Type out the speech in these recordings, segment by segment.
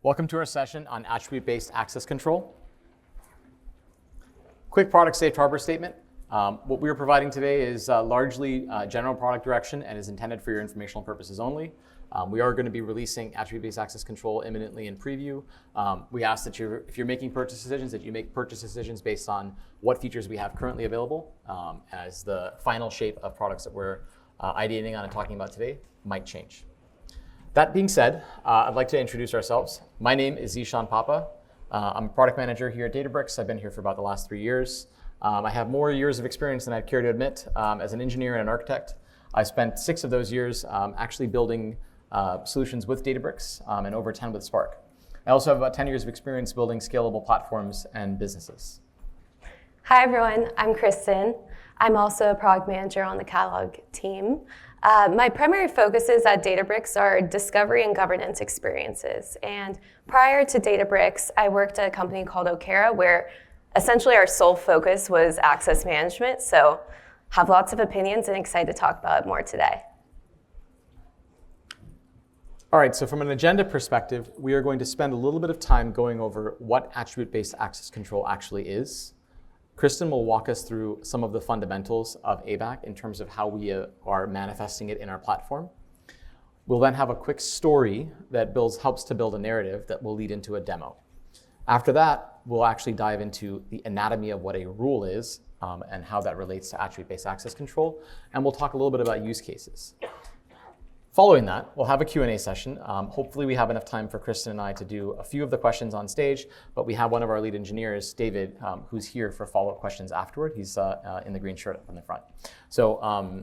Welcome to our session on attribute-based access control. Quick product safe harbor statement. What we are providing today is largely general product direction and is intended for your informational purposes only. We are going to be releasing attribute-based access control imminently in preview. We ask that if you're making purchase decisions, that you make purchase decisions based on what features we have currently available, as the final shape of products that we're ideating on and talking about today might change. That being said, I'd like to introduce ourselves. My name is Zeashan Pappa. I'm a product manager here at Databricks. I've been here for about the last 3 years. I have more years of experience than I'd care to admit as an engineer and an architect. I spent 6 of those years actually building solutions with Databricks and over 10 with Spark. I also have about 10 years of experience building scalable platforms and businesses. Hi everyone, I'm Kristen. I'm also a product manager on the catalog team. My primary focuses at Databricks are discovery and governance experiences. And prior to Databricks, I worked at a company called Okera, where essentially our sole focus was access management. So have lots of opinions and excited to talk about it more today. All right, so from an agenda perspective, we are going to spend a little bit of time going over what attribute-based access control actually is. Kristen will walk us through some of the fundamentals of ABAC in terms of how we are manifesting it in our platform. We'll then have a quick story that helps to build a narrative that will lead into a demo. After that, we'll actually dive into the anatomy of what a rule is and how that relates to attribute-based access control, and we'll talk a little bit about use cases. Following that, we'll have a Q&A session. Hopefully we have enough time for Kristen and I to do a few of the questions on stage, but we have one of our lead engineers, David, who's here for follow-up questions afterward. He's in the green shirt up in the front. So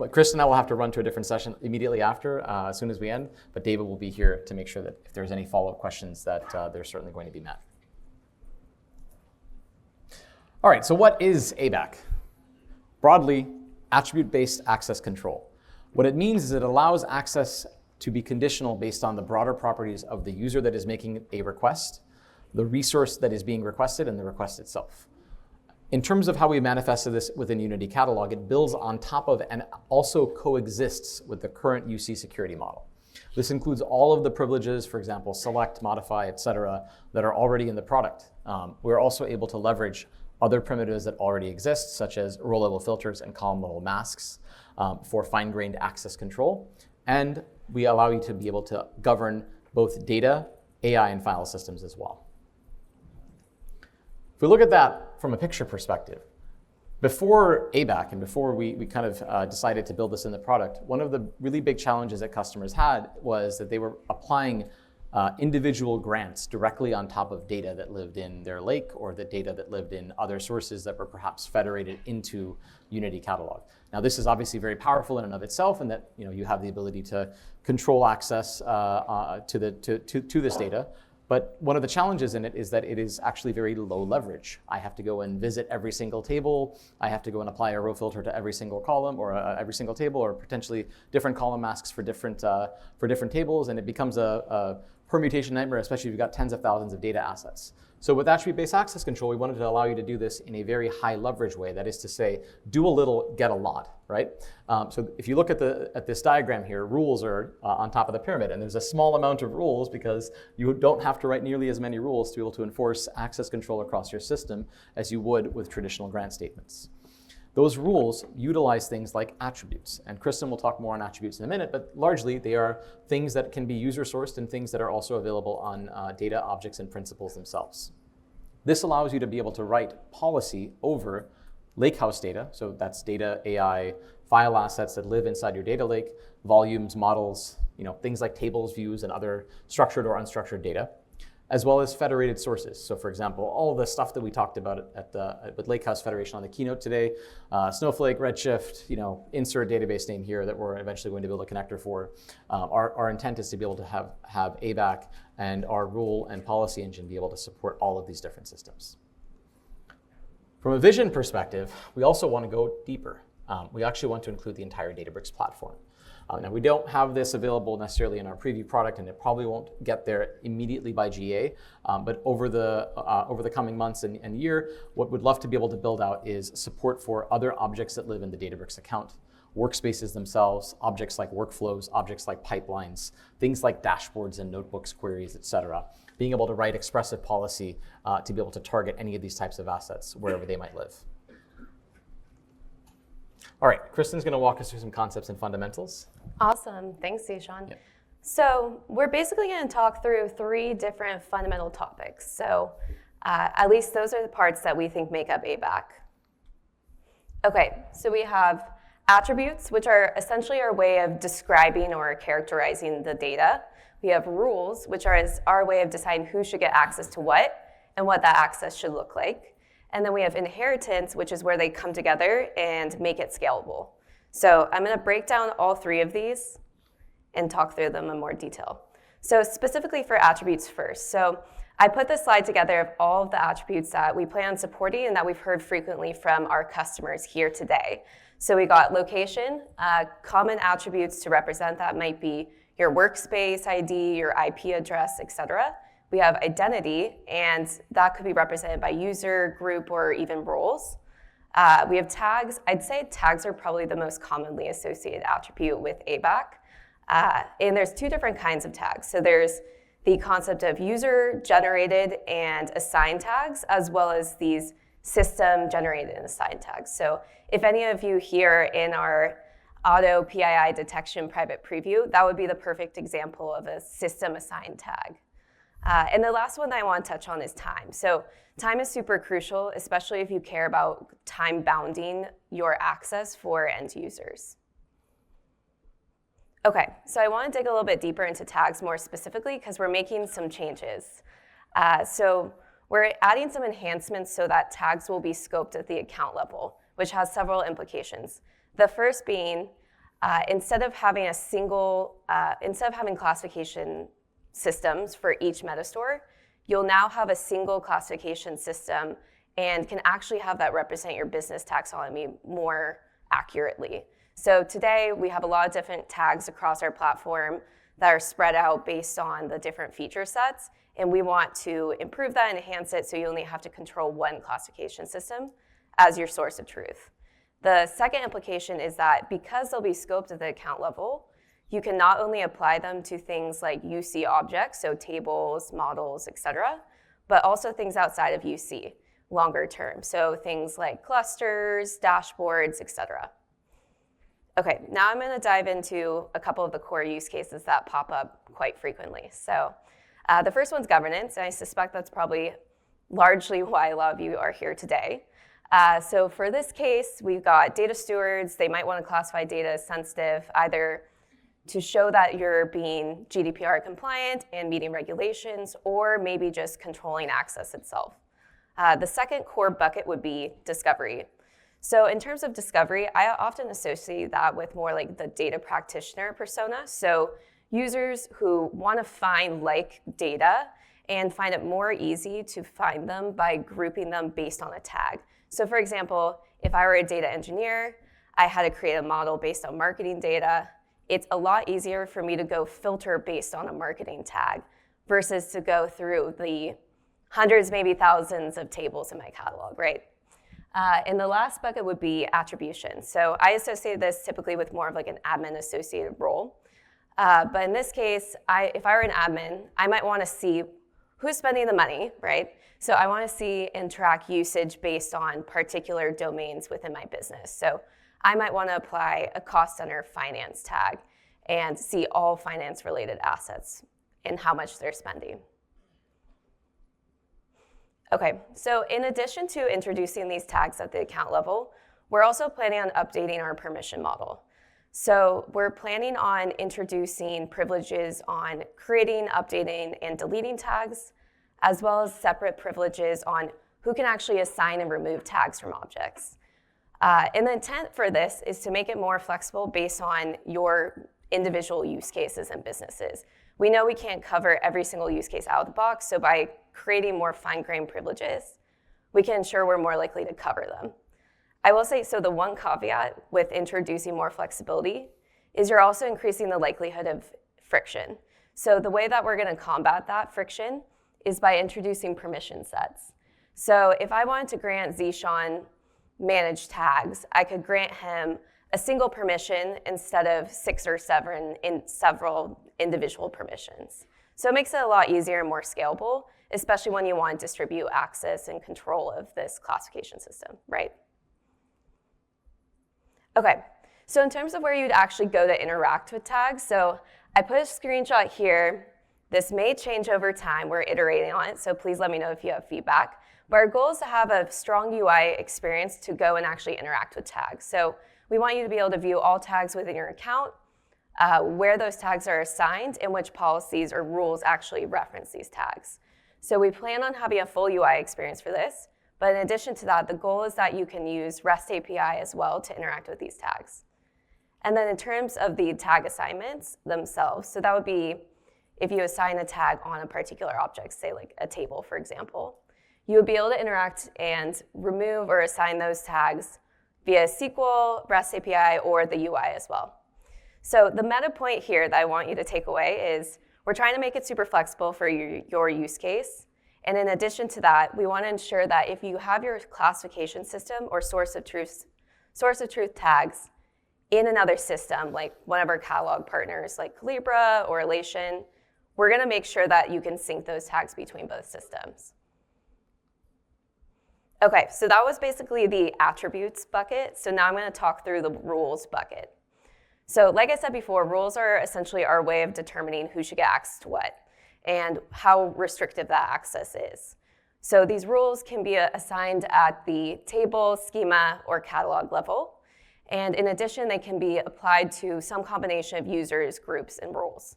Kristen and I will have to run to a different session immediately after, as soon as we end, but David will be here to make sure that if there's any follow-up questions that they're certainly going to be met. All right, so what is ABAC? Broadly, attribute-based access control. What it means is it allows access to be conditional based on the broader properties of the user that is making a request, the resource that is being requested, and the request itself. In terms of how we manifested this within Unity Catalog, it builds on top of and also coexists with the current UC security model. This includes all of the privileges, for example, select, modify, et cetera, that are already in the product. We're also able to leverage other primitives that already exist, such as row-level filters and column-level masks for fine-grained access control. And we allow you to be able to govern both data, AI, and file systems as well. If we look at that from a picture perspective, before ABAC and before we kind of decided to build this in the product, one of the really big challenges that customers had was that they were applying individual grants directly on top of data that lived in their lake or the data that lived in other sources that were perhaps federated into Unity Catalog. Now, this is obviously very powerful in and of itself, and that you have the ability to control access to this data. But one of the challenges in it is that it is actually very low leverage. I have to go and visit every single table. I have to go and apply a row filter to every single column or every single table, or potentially different column masks for different tables, and it becomes a permutation nightmare, especially if you've got tens of thousands of data assets. So with attribute-based access control, we wanted to allow you to do this in a very high leverage way. That is to say, do a little, get a lot, right? So if you look at this diagram here, rules are on top of the pyramid, and there's a small amount of rules because you don't have to write nearly as many rules to be able to enforce access control across your system as you would with traditional grant statements. Those rules utilize things like attributes, and Kristen will talk more on attributes in a minute, but largely they are things that can be user-sourced and things that are also available on data, objects, and principles themselves. This allows you to be able to write policy over lakehouse data, so that's data, AI, file assets that live inside your data lake, volumes, models, things like tables, views, and other structured or unstructured data, as well as federated sources. So for example, all the stuff that we talked about with Lakehouse Federation on the keynote today, Snowflake, Redshift, insert database name here that we're eventually going to build a connector for. Our intent is to be able to have ABAC and our rule and policy engine be able to support all of these different systems. From a vision perspective, we also want to go deeper. We actually want to include the entire Databricks platform. Now, we don't have this available necessarily in our preview product, and it probably won't get there immediately by GA, but over the coming months and year, what we'd love to be able to build out is support for other objects that live in the Databricks account. workspaces themselves, objects like workflows, objects like pipelines, things like dashboards and notebooks, queries, et cetera. Being able to write expressive policy to be able to target any of these types of assets wherever they might live. All right, Kristen's going to walk us through some concepts and fundamentals. Awesome. Thanks, Zeashan. Yep. So we're basically going to talk through 3 different fundamental topics. So at least those are the parts that we think make up ABAC. Okay, so we have attributes, which are essentially our way of describing or characterizing the data. We have rules, which are our way of deciding who should get access to what and what that access should look like. And then we have inheritance, which is where they come together and make it scalable. So I'm going to break down all 3 of these and talk through them in more detail. So specifically for attributes first. So I put this slide together of all of the attributes that we plan on supporting and that we've heard frequently from our customers here today. So we got location, common attributes to represent that might be your workspace ID, your IP address, et cetera. We have identity, and that could be represented by user, group, or even roles. We have tags. I'd say tags are probably the most commonly associated attribute with ABAC. And there's 2 different kinds of tags. So there's the concept of user-generated and assigned tags, as well as these system-generated and assigned tags. So if any of you here in our auto PII detection private preview, that would be the perfect example of a system-assigned tag. And the last one that I want to touch on is time. So time is super crucial, especially if you care about time bounding your access for end users. Okay, so I want to dig a little bit deeper into tags more specifically because we're making some changes. So we're adding some enhancements so that tags will be scoped at the account level, which has several implications. The first being, instead of having classification systems for each metastore, you'll now have a single classification system and can actually have that represent your business taxonomy more accurately. So today we have a lot of different tags across our platform that are spread out based on the different feature sets, and we want to improve that and enhance it so you only have to control one classification system as your source of truth. The second implication is that because they'll be scoped at the account level, you can not only apply them to things like UC objects, so tables, models, et cetera, but also things outside of UC, longer term. So things like clusters, dashboards, et cetera. Okay, now I'm going to dive into a couple of the core use cases that pop up quite frequently. So the first one's governance, and I suspect that's probably largely why a lot of you are here today. So for this case, we've got data stewards. They might want to classify data as sensitive, either to show that you're being GDPR compliant and meeting regulations, or maybe just controlling access itself. The second core bucket would be discovery. So in terms of discovery, I often associate that with more like the data practitioner persona. So users who want to find like data and find it more easy to find them by grouping them based on a tag. So for example, if I were a data engineer, I had to create a model based on marketing data. It's a lot easier for me to go filter based on a marketing tag versus to go through the hundreds, maybe thousands of tables in my catalog, right? And the last bucket would be attribution. So I associate this typically with more of like an admin associated role. But in this case, if I were an admin, I might want to see who's spending the money, right? So I want to see and track usage based on particular domains within my business. So I might want to apply a cost center finance tag and see all finance related assets and how much they're spending. Okay, so in addition to introducing these tags at the account level, we're also planning on updating our permission model. So we're planning on introducing privileges on creating, updating, and deleting tags, as well as separate privileges on who can actually assign and remove tags from objects. And the intent for this is to make it more flexible based on your individual use cases and businesses. We know we can't cover every single use case out of the box, so by creating more fine-grained privileges, we can ensure we're more likely to cover them. I will say, so the one caveat with introducing more flexibility is you're also increasing the likelihood of friction. So the way that we're going to combat that friction is by introducing permission sets. So if I wanted to grant Zeashan managed tags, I could grant him a single permission instead of 6 or 7 in several individual permissions. So it makes it a lot easier and more scalable, especially when you want to distribute access and control of this classification system, right? Okay, so in terms of where you'd actually go to interact with tags, so I put a screenshot here. This may change over time. We're iterating on it, so please let me know if you have feedback. But our goal is to have a strong UI experience to go and actually interact with tags. So we want you to be able to view all tags within your account, where those tags are assigned, and which policies or rules actually reference these tags. So we plan on having a full UI experience for this, but in addition to that, the goal is that you can use REST API as well to interact with these tags. And then in terms of the tag assignments themselves, so that would be if you assign a tag on a particular object, say like a table, for example, you would be able to interact and remove or assign those tags via SQL, REST API, or the UI as well. So the meta point here that I want you to take away is we're trying to make it super flexible for your use case. And in addition to that, we want to ensure that if you have your classification system or source of truth tags in another system, like one of our catalog partners like Calibra or Elation, we're going to make sure that you can sync those tags between both systems. Okay, so that was basically the attributes bucket. So now I'm going to talk through the rules bucket. So like I said before, rules are essentially our way of determining who should get access to what and how restrictive that access is. So these rules can be assigned at the table, schema, or catalog level. And in addition, they can be applied to some combination of users, groups, and roles.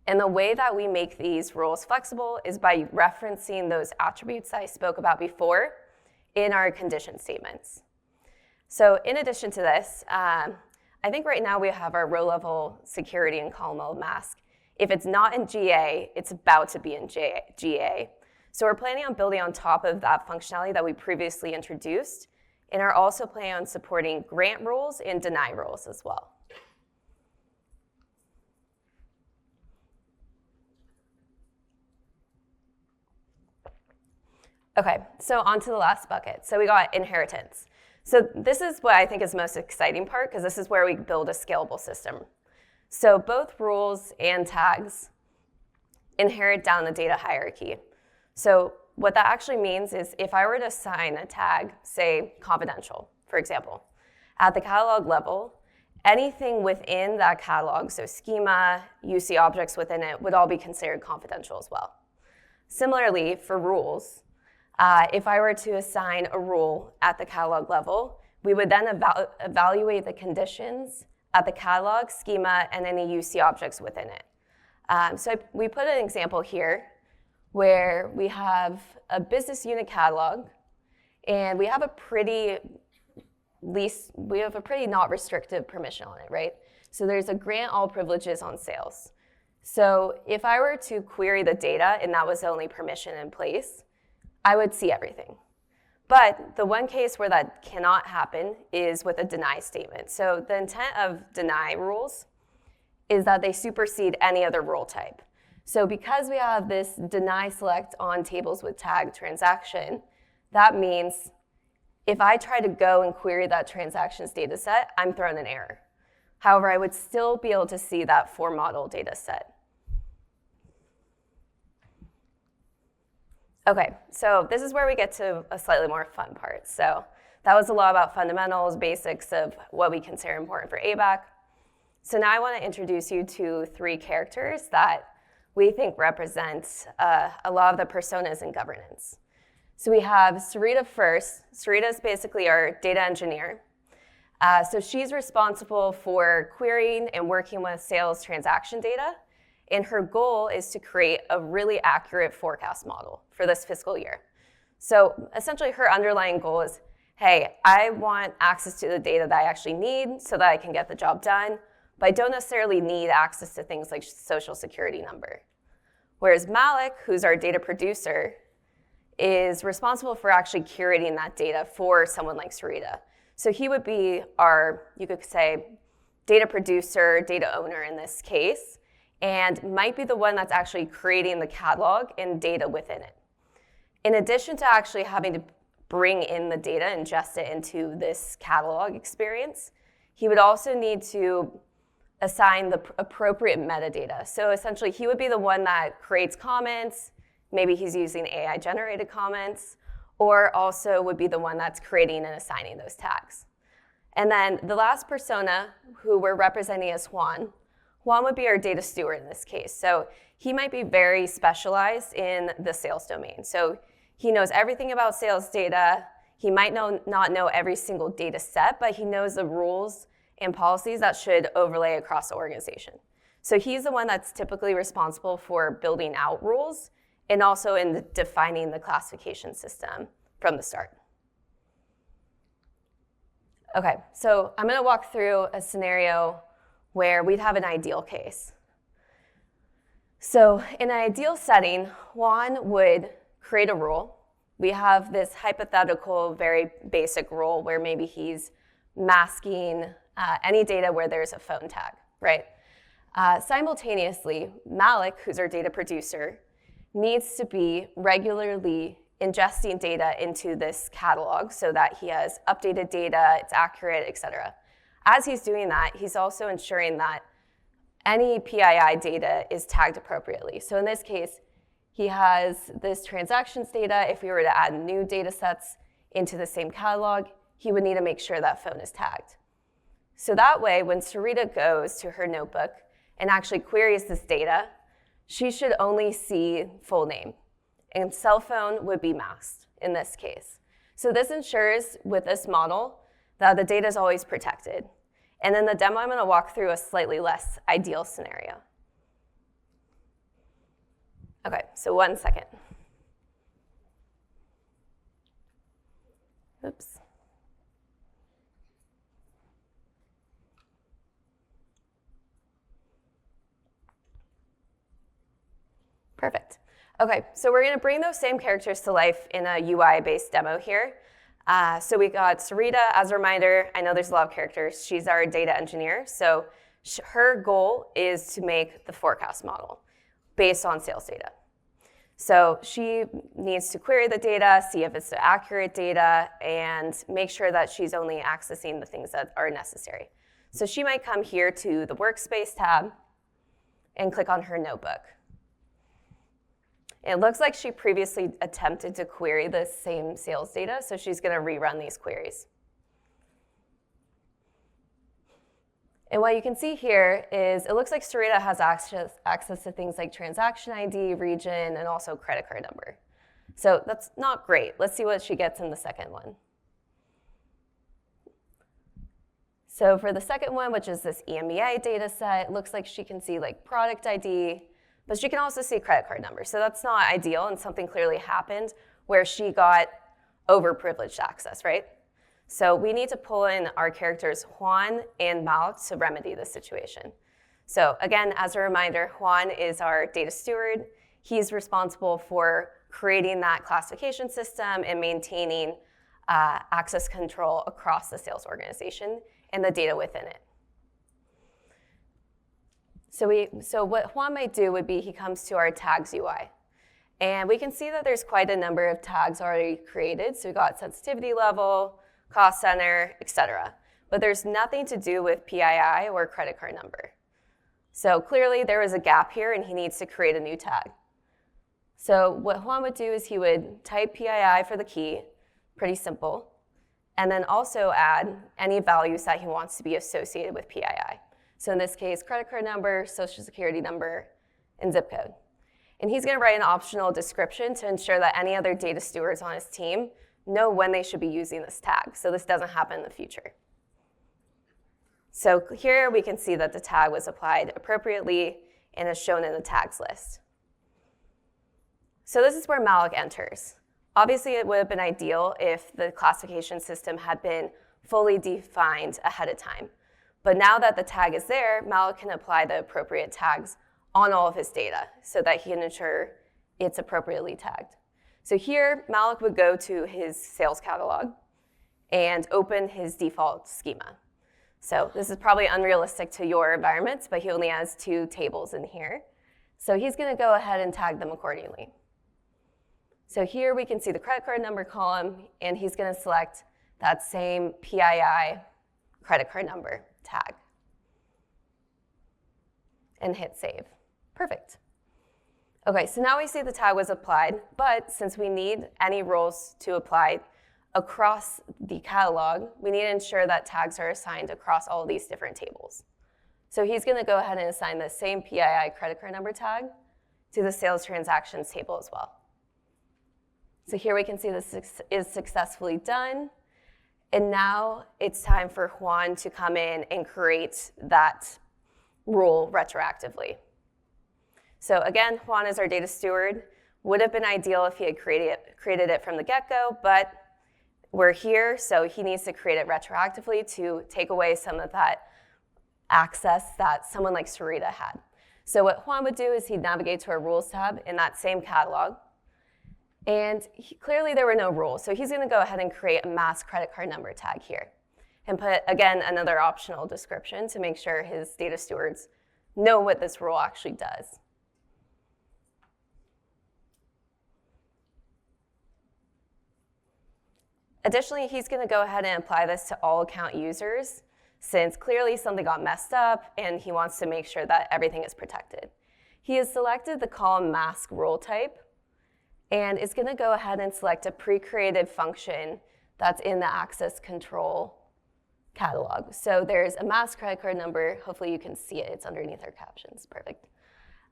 And the way that we make these rules flexible is by referencing those attributes that I spoke about before in our condition statements. So in addition to this, I think right now we have our row-level security and column-level mask. If it's not in GA, it's about to be in GA. So we're planning on building on top of that functionality that we previously introduced, and are also planning on supporting grant rules and deny rules as well. Okay, so on to the last bucket. So we got inheritance. So this is what I think is the most exciting part, because this is where we build a scalable system. So both rules and tags inherit down the data hierarchy. So what that actually means is if I were to assign a tag, say confidential, for example, at the catalog level, anything within that catalog, so schema, UC objects within it, would all be considered confidential as well. Similarly, for rules, if I were to assign a rule at the catalog level, we would then evaluate the conditions at the catalog, schema, and any UC objects within it. So we put an example here where we have a business unit catalog, and we have a pretty not restrictive permission on it, right? So there's a grant all privileges on sales. So if I were to query the data and that was the only permission in place, I would see everything. But the one case where that cannot happen is with a deny statement. So the intent of deny rules is that they supersede any other rule type. So because we have this deny select on tables with tag transaction, that means if I try to go and query that transactions data set, I'm thrown an error. However, I would still be able to see that for model data set. Okay, so this is where we get to a slightly more fun part. So that was a lot about fundamentals, basics of what we consider important for ABAC. So now I want to introduce you to 3 characters that we think represent a lot of the personas in governance. So we have Sarita first. Sarita is basically our data engineer. So she's responsible for querying and working with sales transaction data. And her goal is to create a really accurate forecast model for this fiscal year. So essentially her underlying goal is, hey, I want access to the data that I actually need so that I can get the job done, but I don't necessarily need access to things like social security number. Whereas Malik, who's our data producer, is responsible for actually curating that data for someone like Sarita. So he would be our, you could say, data producer, data owner in this case, and might be the one that's actually creating the catalog and data within it. In addition to actually having to bring in the data, ingest it into this catalog experience. He would also need to assign the appropriate metadata. So essentially, he would be the one that creates comments. Maybe he's using AI-generated comments, or also would be the one that's creating and assigning those tags. And then the last persona, who we're representing as Juan would be our data steward in this case. So he might be very specialized in the sales domain. So he knows everything about sales data. He might not know every single data set, but he knows the rules and policies that should overlay across the organization. So he's the one that's typically responsible for building out rules and also in defining the classification system from the start. Okay, so I'm gonna walk through a scenario where we'd have an ideal case. So in an ideal setting, Juan would create a rule. We have this hypothetical, very basic rule where maybe he's masking any data where there's a phone tag, right? Simultaneously, Malik, who's our data producer, needs to be regularly ingesting data into this catalog so that he has updated data, it's accurate, et cetera. As he's doing that, he's also ensuring that any PII data is tagged appropriately. So in this case, he has this transactions data. If we were to add new data sets into the same catalog, he would need to make sure that phone is tagged. So that way, when Sarita goes to her notebook and actually queries this data, she should only see full name. And cell phone would be masked in this case. So this ensures with this model that the data is always protected. And in the demo, I'm gonna walk through a slightly less ideal scenario. Okay, so 1 second. Oops. Perfect. Okay, so we're gonna bring those same characters to life in a UI-based demo here. So we got Sarita, as a reminder, I know there's a lot of characters. She's our data engineer. So her goal is to make the forecast model based on sales data. So she needs to query the data, see if it's the accurate data, and make sure that she's only accessing the things that are necessary. So she might come here to the Workspace tab and click on her notebook. It looks like she previously attempted to query the same sales data, so she's gonna rerun these queries. And what you can see here is it looks like Sarita has access to things like transaction ID, region, and also credit card number. So that's not great. Let's see what she gets in the second one. So for the second one, which is this EMEA data set, it looks like she can see like product ID, but she can also see credit card number. So that's not ideal, and something clearly happened where she got overprivileged access, right? So we need to pull in our characters Juan and Malik to remedy this situation. So again, as a reminder, Juan is our data steward. He's responsible for creating that classification system and maintaining access control across the sales organization and the data within it. So what Juan might do would be he comes to our tags UI. And we can see that there's quite a number of tags already created. So we got sensitivity level, cost center, et cetera. But there's nothing to do with PII or credit card number. So clearly there was a gap here and he needs to create a new tag. So what Juan would do is he would type PII for the key, pretty simple, and then also add any values that he wants to be associated with PII. So in this case, credit card number, social security number, and zip code. And he's gonna write an optional description to ensure that any other data stewards on his team know when they should be using this tag, so this doesn't happen in the future. So here we can see that the tag was applied appropriately and is shown in the tags list. So this is where Malik enters. Obviously, it would have been ideal if the classification system had been fully defined ahead of time. But now that the tag is there, Malik can apply the appropriate tags on all of his data so that he can ensure it's appropriately tagged. So here, Malik would go to his sales catalog and open his default schema. So this is probably unrealistic to your environments, but he only has 2 tables in here. So he's gonna go ahead and tag them accordingly. So here we can see the credit card number column, and he's going to select that same PII credit card number tag and hit save. Perfect. Okay, so now we see the tag was applied, but since we need any rules to apply across the catalog, we need to ensure that tags are assigned across all of these different tables. So he's going to go ahead and assign the same PII credit card number tag to the sales transactions table as well. So here we can see this is successfully done. And now it's time for Juan to come in and create that rule retroactively. So again, Juan is our data steward. Would have been ideal if he had created it from the get-go, but we're here, so he needs to create it retroactively to take away some of that access that someone like Sarita had. So what Juan would do is he'd navigate to our rules tab in that same catalog. And clearly there were no rules, so he's going to go ahead and create a mass credit card number tag here and put, again, another optional description to make sure his data stewards know what this rule actually does. Additionally, he's going to go ahead and apply this to all account users, since clearly something got messed up and he wants to make sure that everything is protected. He has selected the column mask rule type and is going to go ahead and select a pre-created function that's in the access control catalog. So there's a mask credit card number. Hopefully you can see it. It's underneath our captions. Perfect.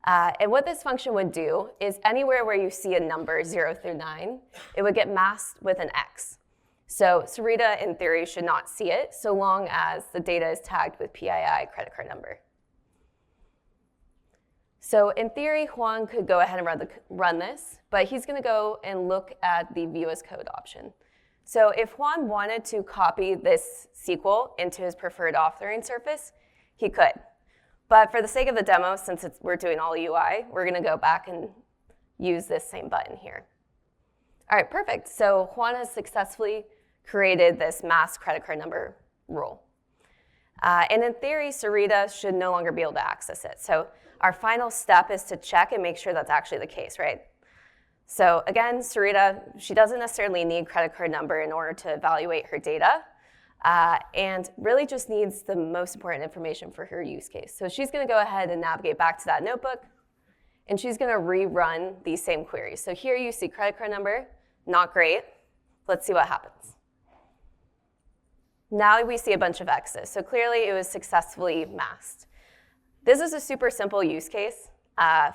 And what this function would do is anywhere where you see a number 0 through 9, it would get masked with an X. So Sarita, in theory, should not see it so long as the data is tagged with PII credit card number. So in theory, Juan could go ahead and run this, but he's going to go and look at the view as code option. So if Juan wanted to copy this SQL into his preferred authoring surface, he could. But for the sake of the demo, since we're doing all UI, we're going to go back and use this same button here. All right, perfect. So Juan has successfully created this mass credit card number rule. And in theory, Sarita should no longer be able to access it. So our final step is to check and make sure that's actually the case, right? So again, Sarita, she doesn't necessarily need credit card number in order to evaluate her data, and really just needs the most important information for her use case. So she's going to go ahead and navigate back to that notebook, and she's going to rerun these same queries. So here you see credit card number, not great. Let's see what happens. Now we see a bunch of X's. So clearly it was successfully masked. This is a super simple use case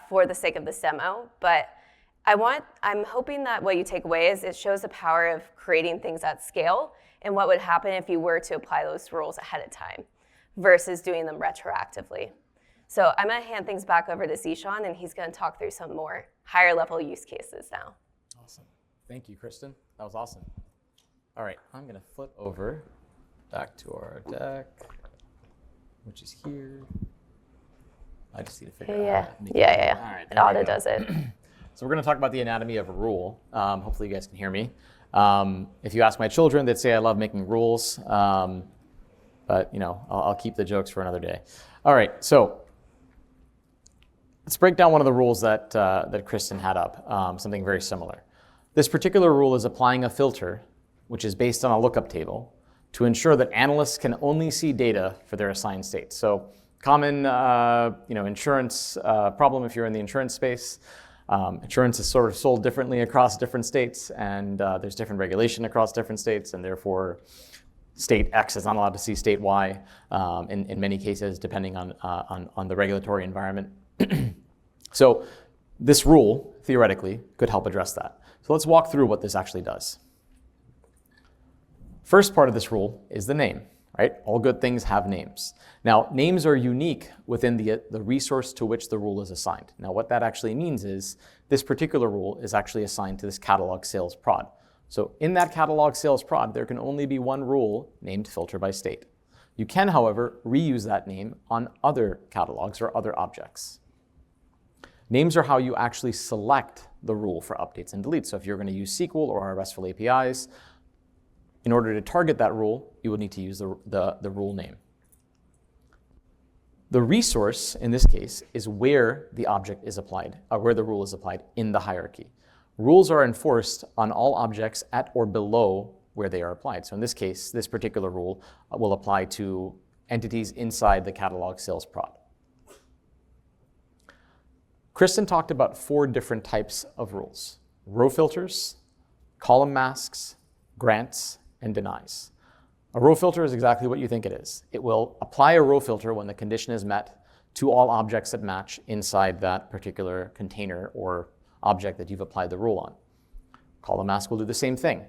for the sake of this demo, but I'm hoping that what you take away is it shows the power of creating things at scale and what would happen if you were to apply those rules ahead of time versus doing them retroactively. So I'm going to hand things back over to Zeashan, and he's going to talk through some more higher level use cases now. Awesome. Thank you, Kristen. That was awesome. All right, I'm going to flip over back to our deck, which is here. I just need to figure out how to make it. Yeah. All right, it auto does it. So we're going to talk about the anatomy of a rule. Hopefully you guys can hear me. If you ask my children, they'd say I love making rules, but I'll keep the jokes for another day. All right, so let's break down one of the rules that Kristen had up, something very similar. This particular rule is applying a filter, which is based on a lookup table, to ensure that analysts can only see data for their assigned states. So common insurance problem if you're in the insurance space. Insurance is sort of sold differently across different states, and there's different regulation across different states, and therefore state X is not allowed to see state Y in many cases, depending on the regulatory environment. So this rule, theoretically, could help address that. So let's walk through what this actually does. First part of this rule is the name, right? All good things have names. Now, names are unique within the resource to which the rule is assigned. Now, what that actually means is this particular rule is actually assigned to this catalog sales prod. So in that catalog sales prod, there can only be one rule named filter by state. You can, however, reuse that name on other catalogs or other objects. Names are how you actually select the rule for updates and deletes. So if you're going to use SQL or our RESTful APIs, in order to target that rule, you would need to use the rule name. The resource, in this case, is where the object is applied, or where the rule is applied in the hierarchy. rules are enforced on all objects at or below where they are applied. So in this case, this particular rule will apply to entities inside the catalog sales prod. Kristen talked about 4 different types of rules: row filters, column masks, grants, and denies. A row filter is exactly what you think it is. It will apply a row filter when the condition is met to all objects that match inside that particular container or object that you've applied the rule on. Column mask will do the same thing.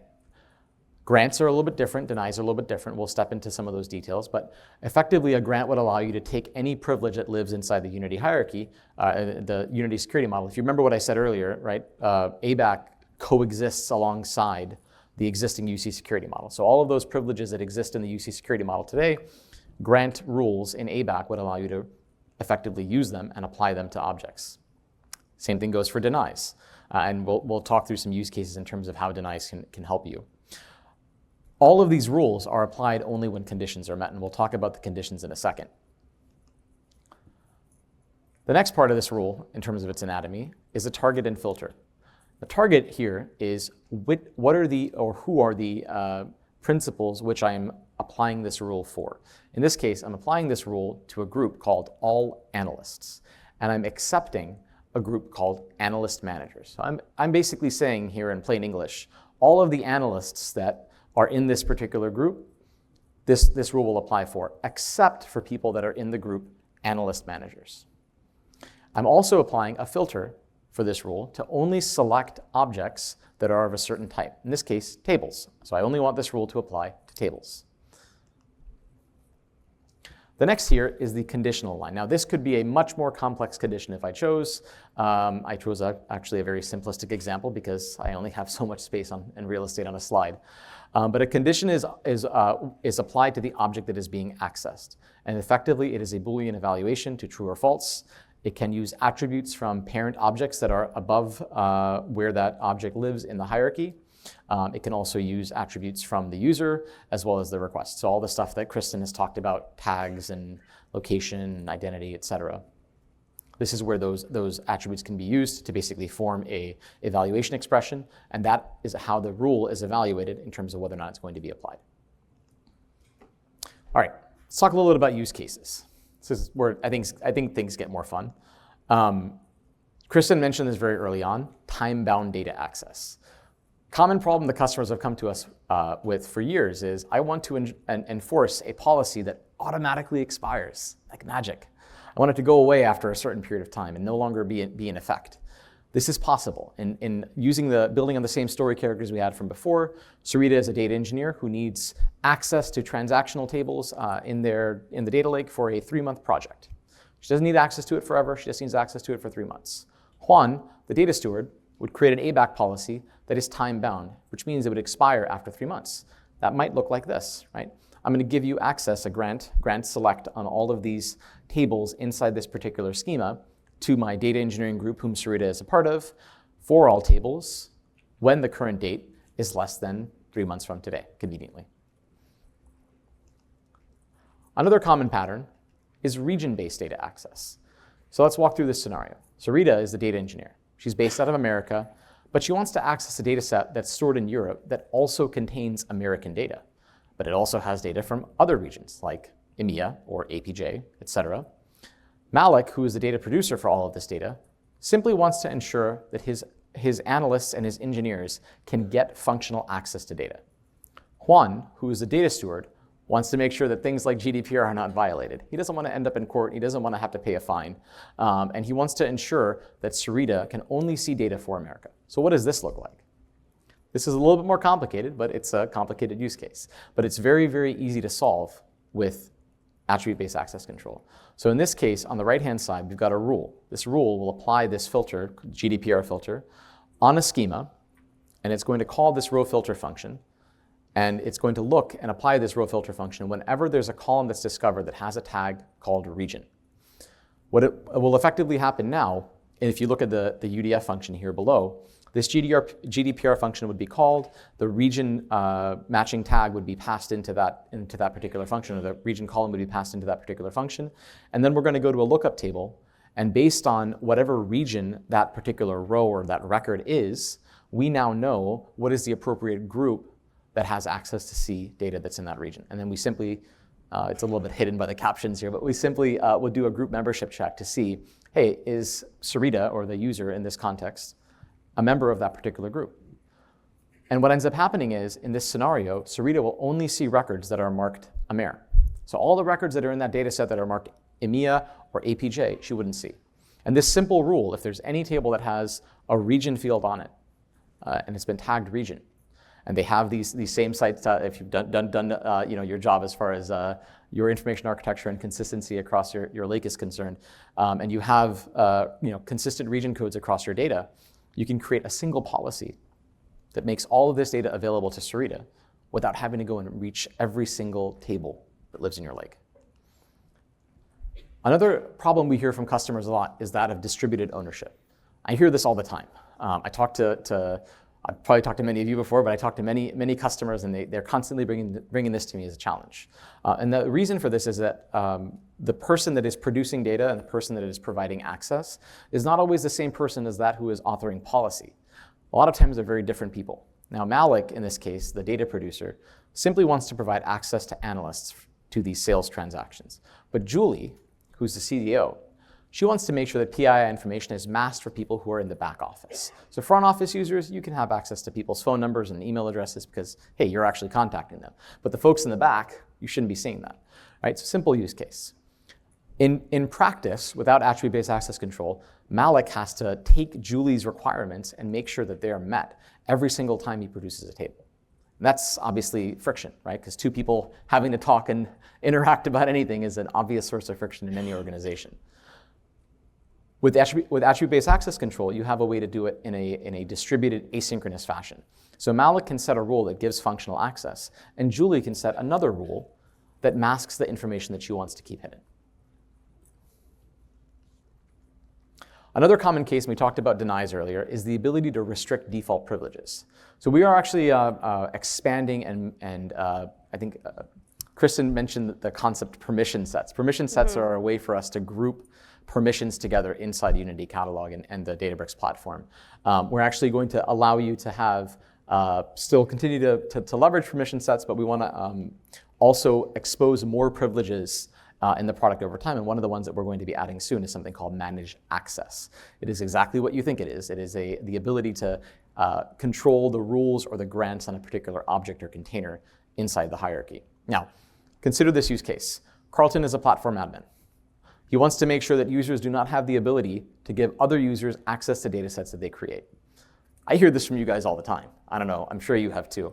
Grants are a little bit different, denies are a little bit different. We'll step into some of those details, but effectively a grant would allow you to take any privilege that lives inside the Unity hierarchy, the Unity security model. If you remember what I said earlier, right? ABAC coexists alongside the existing UC security model. So all of those privileges that exist in the UC security model today, grant rules in ABAC would allow you to effectively use them and apply them to objects. Same thing goes for denies. And we'll talk through some use cases in terms of how denies can help you. All of these rules are applied only when conditions are met, and we'll talk about the conditions in a second. The next part of this rule, in terms of its anatomy, is a target and filter. The target here is who are the principles which I am applying this rule for. In this case, I'm applying this rule to a group called all analysts, and I'm accepting a group called analyst managers. So I'm basically saying here in plain English, all of the analysts that are in this particular group, this rule will apply for, except for people that are in the group analyst managers. I'm also applying a filter for this rule to only select objects that are of a certain type. In this case, tables. So I only want this rule to apply to tables. The next here is the conditional line. Now this could be a much more complex condition if I chose. I chose actually a very simplistic example because I only have so much space and real estate on a slide. But a condition is applied to the object that is being accessed. And effectively, it is a Boolean evaluation to true or false. It can use attributes from parent objects that are above where that object lives in the hierarchy. It can also use attributes from the user as well as the request. So all the stuff that Kristen has talked about, tags and location, identity, etc. This is where those attributes can be used to basically form a evaluation expression, and that is how the rule is evaluated in terms of whether or not it's going to be applied. All right, let's talk a little bit about use cases. This is where I think things get more fun. Kristen mentioned this very early on, time-bound data access. Common problem the customers have come to us with for years is, I want to enforce a policy that automatically expires, like magic. I want it to go away after a certain period of time and no longer be in effect. This is possible. In building on the same story characters we had from before, Sarita is a data engineer who needs access to transactional tables in the data lake for a 3-month project. She doesn't need access to it forever, she just needs access to it for 3 months. Juan, the data steward, would create an ABAC policy that is time-bound, which means it would expire after 3 months. That might look like this, right? I'm going to give you access, a grant select on all of these tables inside this particular schema to my data engineering group, whom Sarita is a part of, for all tables when the current date is less than 3 months from today, conveniently. Another common pattern is region-based data access. So let's walk through this scenario. Sarita is the data engineer. She's based out of America, but she wants to access a data set that's stored in Europe that also contains American data. But it also has data from other regions like EMEA or APJ, etc. Malik, who is the data producer for all of this data, simply wants to ensure that his analysts and his engineers can get functional access to data. Juan, who is the data steward, wants to make sure that things like GDPR are not violated. He doesn't want to end up in court. He doesn't want to have to pay a fine. And he wants to ensure that Sarita can only see data for America. So what does this look like? This is a little bit more complicated, but it's a complicated use case. But it's very, very easy to solve with attribute-based access control. So in this case, on the right-hand side, we've got a rule. This rule will apply this filter, GDPR filter, on a schema, and it's going to call this row filter function, and it's going to look and apply this row filter function whenever there's a column that's discovered that has a tag called region. What will effectively happen now, and if you look at the UDF function here below, this GDPR function would be called, the region matching tag would be passed into that particular function, or the region column would be passed into that particular function. And then we're going to go to a lookup table, and based on whatever region that particular row or that record is, we now know what is the appropriate group that has access to see data that's in that region. And then we simply, it's a little bit hidden by the captions here, but we simply will do a group membership check to see, hey, is Sarita, or the user in this context, a member of that particular group? And what ends up happening is, in this scenario, Sarita will only see records that are marked AMER. So all the records that are in that data set that are marked EMEA or APJ, she wouldn't see. And this simple rule, if there's any table that has a region field on it, and it's been tagged region, and they have these same sites, if you've done your job as far as your information architecture and consistency across your lake is concerned, and you have consistent region codes across your data, you can create a single policy that makes all of this data available to Sarita without having to go and reach every single table that lives in your lake. Another problem we hear from customers a lot is that of distributed ownership. I hear this all the time. I've probably talked to many of you before, but I talk to many customers, and they're constantly bringing this to me as a challenge. And the reason for this is that the person that is producing data and the person that is providing access is not always the same person as that who is authoring policy. A lot of times they're very different people. Now Malik, in this case, the data producer, simply wants to provide access to analysts to these sales transactions. But Julie, who's the CDO, she wants to make sure that PII information is masked for people who are in the back office. So front office users, you can have access to people's phone numbers and email addresses because, hey, you're actually contacting them. But the folks in the back, you shouldn't be seeing that, right? So simple use case. In practice, without attribute-based access control, Malik has to take Julie's requirements and make sure that they are met every single time he produces a table. And that's obviously friction, right? Because two people having to talk and interact about anything is an obvious source of friction in any organization. With attribute-based access control, you have a way to do it in a distributed asynchronous fashion. So Malik can set a rule that gives functional access, and Julie can set another rule that masks the information that she wants to keep hidden. Another common case, and we talked about denies earlier, is the ability to restrict default privileges. So we are actually expanding, and I think Kristen mentioned the concept permission sets. Permission sets are a way for us to group permissions together inside Unity Catalog and the Databricks platform. We're actually going to allow you to have, still continue to leverage permission sets, but we want to also expose more privileges in the product over time. And one of the ones that we're going to be adding soon is something called managed access. It is exactly what you think it is. It is the ability to control the rules or the grants on a particular object or container inside the hierarchy. Now, consider this use case. Carlton is a platform admin. He wants to make sure that users do not have the ability to give other users access to data sets that they create. I hear this from you guys all the time. I don't know, I'm sure you have too,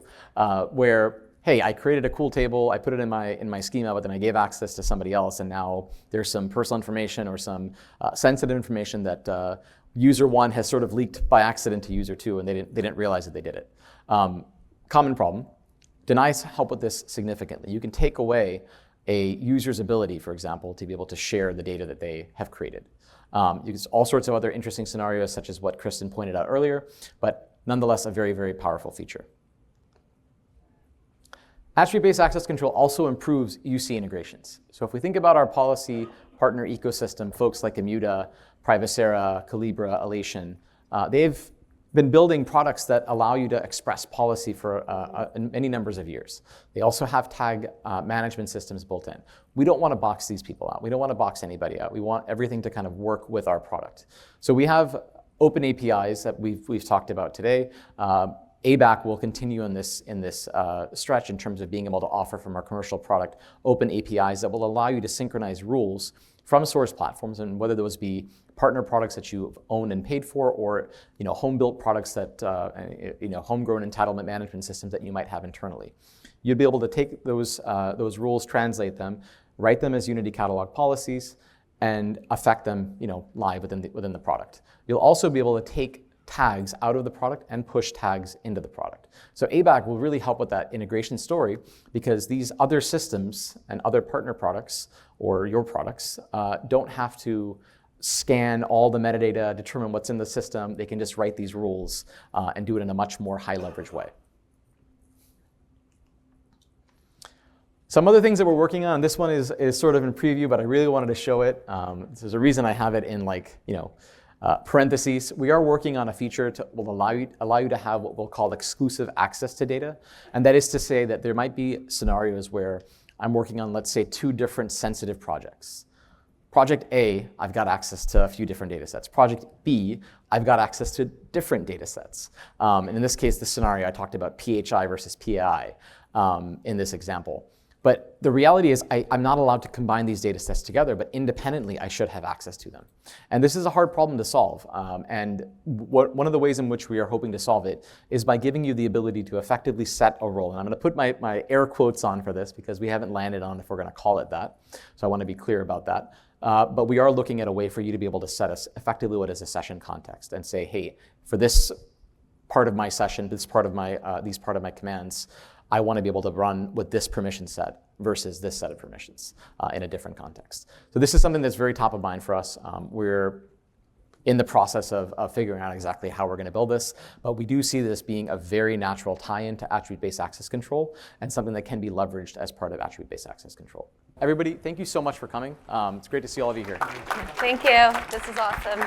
where, hey, I created a cool table, I put it in my schema, but then I gave access to somebody else, and now there's some personal information or some sensitive information that user one has sort of leaked by accident to user two, and they didn't realize that they did it. Common problem. Denies help with this significantly. You can take away a user's ability, for example, to be able to share the data that they have created. There's all sorts of other interesting scenarios, such as what Kristen pointed out earlier, but nonetheless, a very, very powerful feature. Attribute-based access control also improves UC integrations. So if we think about our policy partner ecosystem, folks like Immuta, Privacera, Calibra, Alation, they've been building products that allow you to express policy for many numbers of years. They also have tag management systems built in. We don't want to box these people out. We don't want to box anybody out. We want everything to kind of work with our product. So we have open APIs that we've talked about today. ABAC will continue in this stretch in terms of being able to offer from our commercial product open APIs that will allow you to synchronize rules from source platforms, and whether those be partner products that you've owned and paid for, or home-built products that homegrown entitlement management systems that you might have internally. You'd be able to take those rules, translate them, write them as Unity Catalog policies, and affect them live within the product. You'll also be able to take tags out of the product and push tags into the product. So ABAC will really help with that integration story, because these other systems and other partner products or your products don't have to scan all the metadata, determine what's in the system. They can just write these rules and do it in a much more high leverage way. Some other things that we're working on, this one is sort of in preview, but I really wanted to show it. There's a reason I have it in Parentheses, we are working on a feature that will allow you to have what we'll call exclusive access to data. And that is to say that there might be scenarios where I'm working on, let's say, 2 different sensitive projects. Project A, I've got access to a few different data sets. Project B, I've got access to different data sets. And in this case, the scenario, I talked about PHI versus PAI in this example. But the reality is I'm not allowed to combine these data sets together, but independently I should have access to them. And this is a hard problem to solve. And one of the ways in which we are hoping to solve it is by giving you the ability to effectively set a role. And I'm going to put my air quotes on for this because we haven't landed on if we're going to call it that. So I want to be clear about that. But we are looking at a way for you to be able to set us effectively what is a session context and say, hey, for this part of my session, these part of my commands, I want to be able to run with this permission set versus this set of permissions in a different context. So this is something that's very top of mind for us. We're in the process of figuring out exactly how we're going to build this, but we do see this being a very natural tie-in to attribute-based access control and something that can be leveraged as part of attribute-based access control. Everybody, thank you so much for coming. It's great to see all of you here. Thank you. This is awesome.